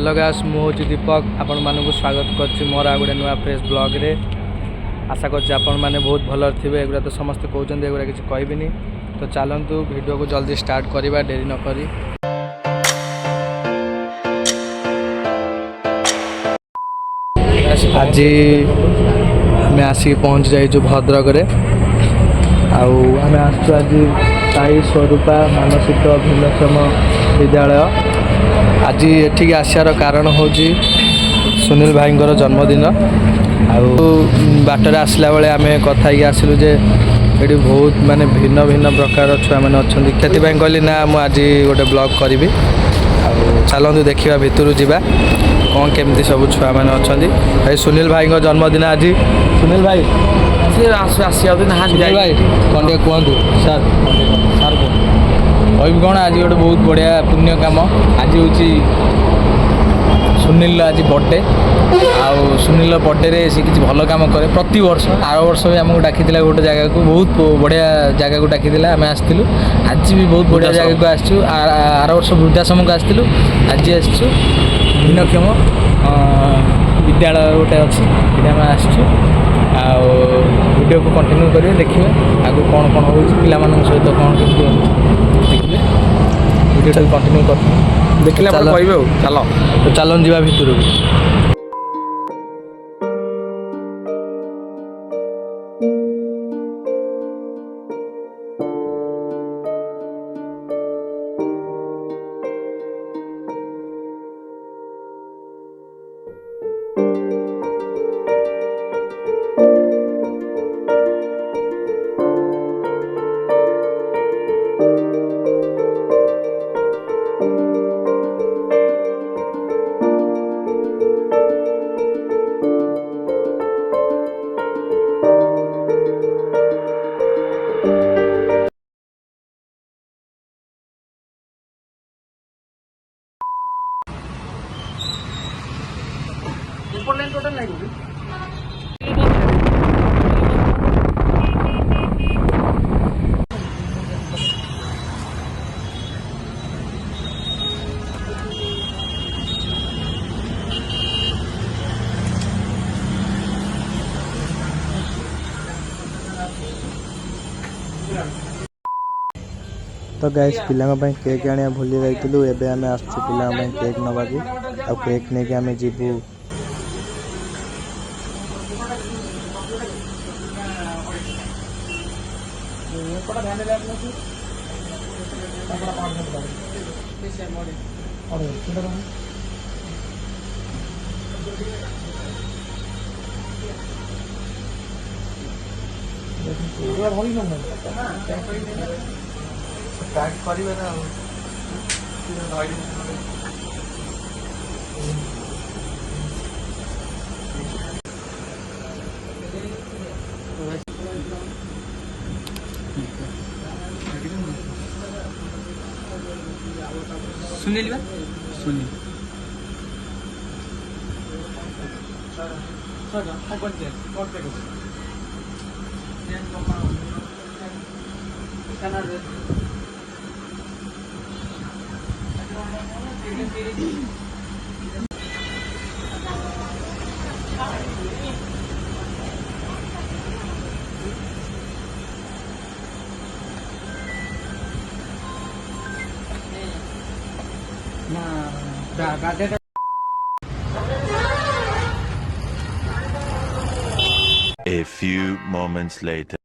Hello guys मुझे दीपक आपण मानक स्वागत कर मोर आ गोटे नुआ फ्रेश ब्लॉग रे आशा कर आपण मैंने बहुत भल थे एगुरा तो समस्त कहते एगुरा किसी कहबिनी तो चलतु वीडियो को जल्दी स्टार्ट करवा डेरी न करी। आज आम आसिक पहुँच जाइए भद्रक रे आम आसु आज साई स्वरूपा मानसिक भिन्नक्षम विद्यालय। आज एठिक आसार कारण हूँ सुनील भाई जन्मदिन बाटर आसला बेले आम कथा आसलु जे ये बहुत माने भिन्न भिन्न प्रकार छुआ मैंने अच्छा से कहली ना मुझे गोटे ब्लॉग करी चलतु देखा भितर जावा कौन केमती सब छुआ मैंने अच्छा भाई सुनील भाई जन्मदिन आज। सुनील भाई भाई कौन टे कहतु सार सार कह कौन आज गोटे बहुत बढ़िया पुण्य काम आज हूँ सुनील आज बर्थडे आउ सुनील बर्थडे से किसी भल कम करे प्रति वर्ष आर वर्ष भी आमको डाकी गोटे जगह को बहुत बढ़िया जगह को डाकी आम आसलु आज भी बहुत बढ़िया जगह को आसचु आर वर्ष वृद्धाश्रम को आसलु आज आसचु भिन्नक्षम विद्यालय गोटे अच्छी आम आसचु वीडियो को कंटिन्यू करेंगे देखिए आगे कौन कौन हो पिला सहित कौन देखिए वीडियो कंटिन्यू कर देखिए चलो तो चलन जा भितर टोटल नहीं तो गाइस पिला केक आने भूली जाइलु एबे आमे आसछु पिला केक नवा आ केक नहीं आमे जीवु सुनील बा Sunil A few moments later.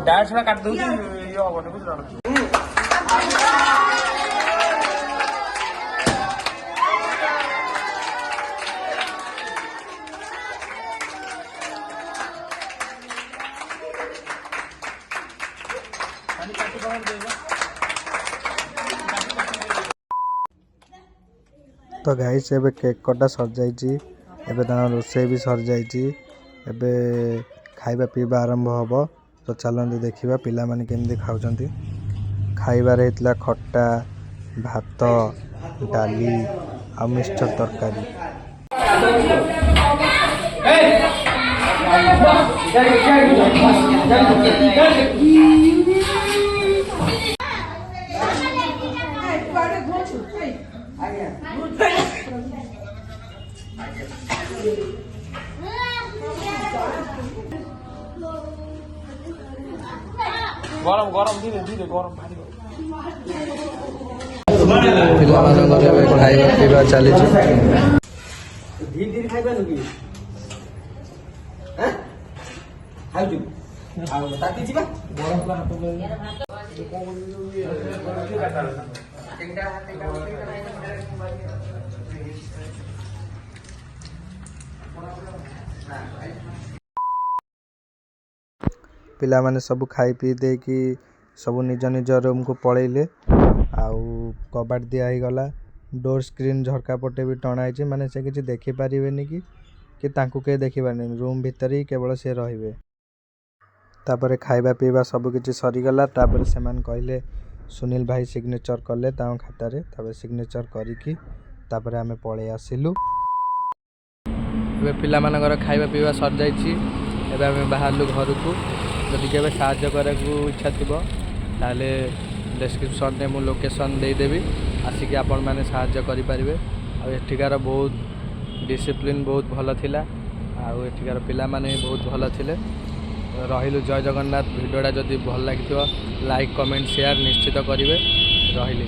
Direct छड़ा काट दउछी ये होबो बुझला तो गाइस एबे केक कटा सर जाइए एबे रोषे भी सर जाइए एबे खाइबा पीवा आरंभ हम तो चलते देखा पिला माने केमती खाउछंती। खाइबार हेतला खट्टा भात डाली आ मिक्सचर तरकारी। गरम गरम धीरे धीरे गरम पिलाମାନଙ୍କର ଏବେ ଖାଇବା ପିଇବା ଚାଲିଛି। पिलामाने सब खाई पी दे कि सब निज निज रूम को पलैले आउ कबाट दिया ही गला डोर स्क्रीन झरका पटे भी टणाई माने से किसी देखि पारिबेनी कि तांकु के देखि पारनी रूम भीतर ही केवल से रहिबे। तापरे खाइबा पीवा सब किछि सरीगला तापरे सेमान कहले सुनील भाई सिग्नेचर कले तां खाता रे तापरे सिग्नेचर करिकी तापरे आमे पळे आसिलु। ଏବେ ପିଲାମାନଙ୍କର ଖାଇବା ପିଇବା ସରିଯାଇଛି। ଏବେ ଆମେ ବାହାରିଲୁ ଘରକୁ। ଯଦି କେବେ ସାହାଯ୍ୟ କରିବାକୁ ଇଚ୍ଛା ଥିବ ତାହେଲେ ଡେସ୍କ୍ରିପସନ୍ରେ ମୁଁ ଲୋକେସନ୍ ଦେଇଦେବି ଆସିକି ଆପଣମାନେ ସାହାଯ୍ୟ କରିପାରିବେ। ଆଉ ଏଠିକାର ବହୁତ ଡିସିପ୍ଲିନ୍ ବହୁତ ଭଲ ଥିଲା ଆଉ ଏଠିକାର ପିଲାମାନେ ବହୁତ ଭଲ ଥିଲେ। ରହିଲୁ ଜୟ ଜଗନ୍ନାଥ। ଭିଡ଼ିଓଟା ଯଦି ଭଲ ଲାଗିଥିବ ଲାଇକ୍ କମେଣ୍ଟ ସେୟାର ନିଶ୍ଚିତ କରିବେ। ରହିଲି।